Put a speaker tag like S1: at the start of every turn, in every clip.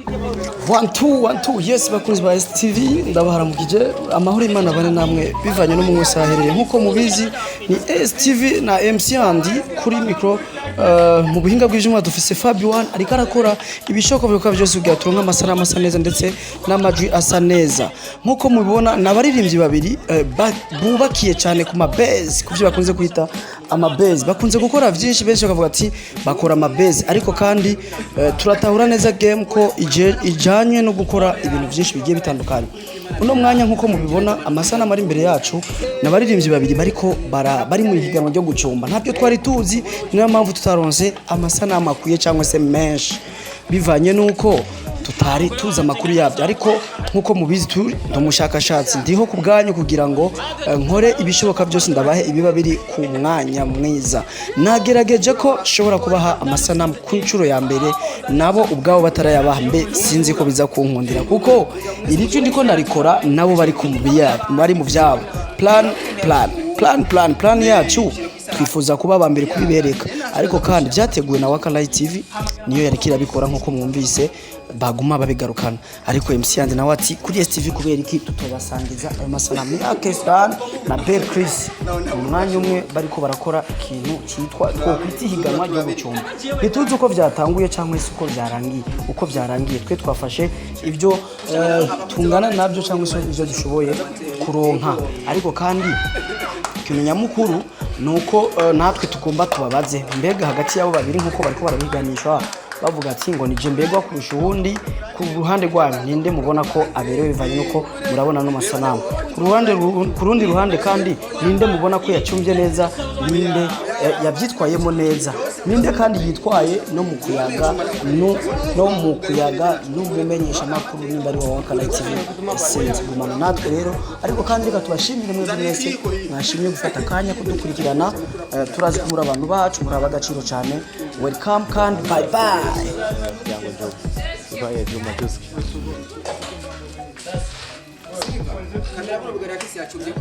S1: 1 2 yes bakunzi ba STV ndabaharamukije amahoro Imana bane namwe bivanye no mu musahereye nkuko mubizi ni STV na MC Andi kuri micro mu buhinga bw'ijuma dufise Fabian ariko arakora ibishoko byo byose kugira turonka amasara asa neza ndetse n'amajwi asa neza nkuko mubibona nabaririmbyi babiri bubakiye cyane ku mabase kuvyo bakunze kwita amabase bakunze gukora byinshi benshi bakavuga ati bakora amabase ariko kandi turatahura neza game ko ijanye no gukora ibintu byinshi bigiye bitandukanye uno mwanya nkuko mubibona amasana mari imbere yacu nabaririmbyi babiri bariko bari mu higanwa ryo gucumba ntabyo twari tuzi niyo mpamvu tutaronse amasana makuye cyangwa se menshi bivanye nuko tutari tuza makuru yabyo ariko nkuko mubizi ndumushakashatsi ndiho kubganyu kugira ngo nkore ibishoboka byose ndabahe ibiba biri ku mwanya mwiza nagerageje ko shobora kubaha amasana ku ncuro ya mbere nabo ubwabo batarayabaha mbe sinzi ko biza kunkundira kuko iri ndiko narikora nabo bari bari mu byabo plan yacu twifuza kuba bambere kubibereka ariko kandi byateguwe na Wakalight TV niyo yari kirabikora nkuko mwumvise baguma babigarukana ariko MC Andi nawe ati kuri STV kubera iki tutobasangiza ayo masanamu ya AKES na BEL umwanya umwe bariko barakora ikintu cyitwa IHIGANWA ryo gucumba bituze uko byatanguye cyangwa se uko byarangiye twe twafashe ibyo tungana nabyo cyangwa se ibyo dushoboye kuronka ariko kandi kimenya mukuru nuko natwe tukumba tubabaze mbega hagati yabo babiri nkuko bariko barabiganishwa bavuga ati ngo nije mbegwa kurusha ubundi ku ruhande rwanyu ninde mubona ko aberewe bivanye nuko murabona no masanamu ku rundi ruhande kandi ninde mubona ko yacumbye neza ninde yabyitwayemo neza ninde kandi yitwaye no mu kuyaga no mumenyesha makuru nimba ari wa Wakalight sense gumana natwe rero ariko kandi reka tubashimire mwese mwese mwashimye gufata kanya kudukurikirana turazi kumura abantu bacu muri abagaciro cyane welcome kandi bye bye yango job baye juma tuski kamera bwo bwa kisi yacubye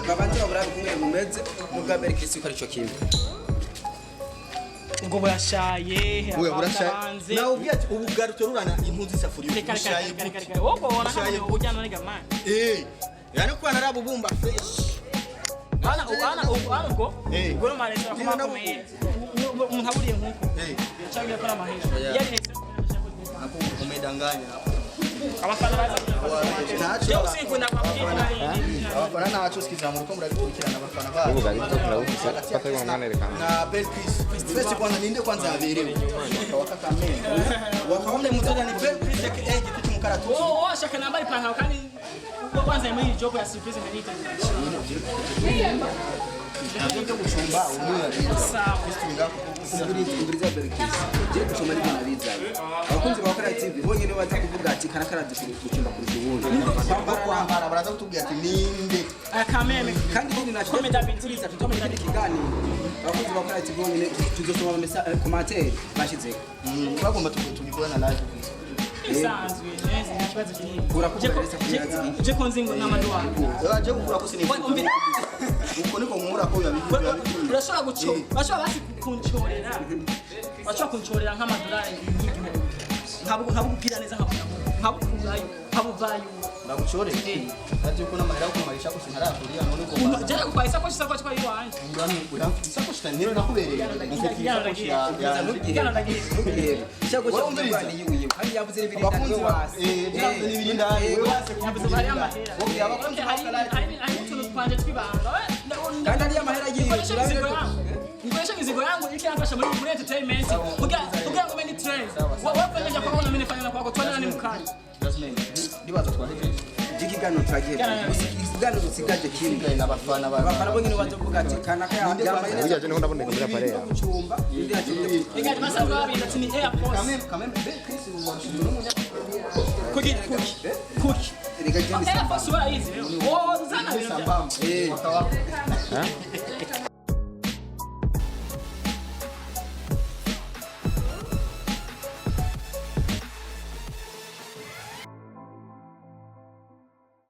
S1: babanje babura kumwe mumeze nubwa berekisi ko arico kimwe
S2: ubwo burashaye
S3: abanze nawe ubyati ubu garutorurana impunzi safuriyo
S2: bushaye wogo ora ujyana nega man
S3: yani kwa narabu bumba fresh
S2: bana ubwo goro maretse bakomeye umuntu aburiye nkuko cyangwa ko amahesho yari hese
S3: ako umedanganya
S2: abafana baza
S3: ntacho usinkunda kwa abafana ntacho sikizamura ko murabikurikirana abafana babo
S4: ubu bari turabuza paka yo mwanerekana
S3: na BEL first kwanza ninde kwanza aberewe wakakamene wakaombe mtoto ni BEL yake kitu mkaratu
S2: shaka namba ipanga kandi kwanza muri job ya surprise nganita
S3: ndio gucumba umuntu
S2: sawa
S3: kuburiza BEL je gucumba ni binabiza abakunzi ba Wakalight TV bonyene baza kuvuga ati karakara dushimira kurusha ubundi kwambara baraza kutubwira ati ninde
S2: akameme
S3: kandi nini na komeda bitiriza tutomenya kigani abakunzi ba Wakalight TV bonyene tuzosoma message commentaire bashizeko bagomba tubigorana live
S2: isanzwe neza n'ikibazo kinini
S3: urakugereza kuyazi
S2: je konzingo n'amadwa
S3: je gukura ko sinifite uko niko nkura ko yabivuga
S2: urashobora guco bashobora basi kunchorera bashobora kunchorera nk'amadolari ntabwo kupira neza nkabuvayo
S3: naguchore ati uko namahera ko maisha ko sinarakuria none ko
S2: je kubaisa ko sako kwa iwanje
S3: ngani ura sako shitani nero nakubereye
S2: cyako cy'umwana yiwiye kandi yavuze ibirindani wase
S3: yavuze ibirindani
S2: yavuze bari amahera hari utuntu twanje twibanga
S3: kandi ari amahera yiwe
S2: ngoyesha ngizigo yangu ikiyafasha muri entertainment kugira ngo meni trend wafanya kwa ona mimi fanya kwako twana ni mkani
S3: ndibaza twaje jikigano twagiye isigano usigaje kimwe n'abafana bafana bonyine bazovuga ati kanaka yambaye
S4: ujya je ndabona muri pareya
S3: gucumba ndi ati
S2: igati masango babinda tini air force
S3: kameme Chris washindura
S2: kuki air force wala hizi oh zana
S3: sambamba wakawa